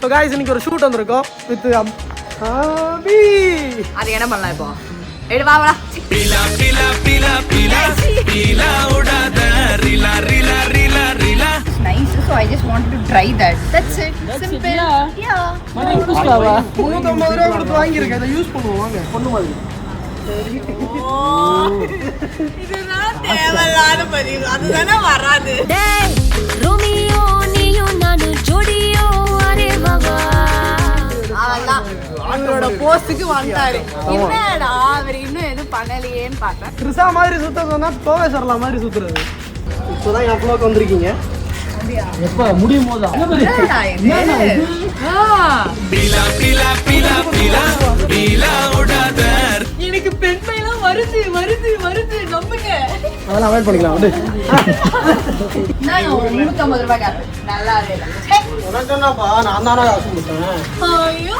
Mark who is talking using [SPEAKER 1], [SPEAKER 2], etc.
[SPEAKER 1] So guys இன்னைக்கு ஒரு shoot வந்திருக்கோம் வித் அபி.
[SPEAKER 2] அது என்ன பண்ணலாம் இப்போ? எடு வா வா.
[SPEAKER 3] பீலா பீலா பீலா பீலா பீலா ஓடாத Rela Rela Rela Rela.
[SPEAKER 2] Nice, so I just wanted to try that. That's it. Simple. Yeah.
[SPEAKER 1] மணி புஷ்லாவா 350 ரூபா கொடுத்து வாங்கியிருக்கேன். இதை யூஸ் பண்ணுவோம் வாங்க பொண்ணு மாதிரி.
[SPEAKER 2] இதுதான் தேவையில்லாத பதிவு. அதுதானே வராது.
[SPEAKER 4] டேய் ரோமியோ நீயோ நானு ஜோடியோ அரே பாபா.
[SPEAKER 2] அவரோட போஸ்டுக்கு வந்தாரு. என்னடா அவர் இன்னும் எதுவும் பண்ணலையேன்னு பார்த்தேன்.
[SPEAKER 1] கிருஷா மாதிரி சுத்த சொன்னா கோவேஸ்வரலா மாதிரி சுத்துறது. இப்போதான் என் ஃப்ளோக்கு வந்திருக்கீங்க. எப்ப முடியும் போதா
[SPEAKER 3] பீலா பீலா பீலா பீலா பீலா ஓடாத.
[SPEAKER 2] எனக்கு பெண்மைலாம் வருது வருது வருது நம்புங்க.
[SPEAKER 1] அதெல்லாம் அவாய்ட் பண்ணிக்கலாம் வந்து.
[SPEAKER 2] நான் 350 ரூபாய் கேட்பேன். நல்லா இல்லை.
[SPEAKER 1] உனக்கு என்னப்பா நான் தானே காசு கொடுத்தேன்.
[SPEAKER 2] ஐயோ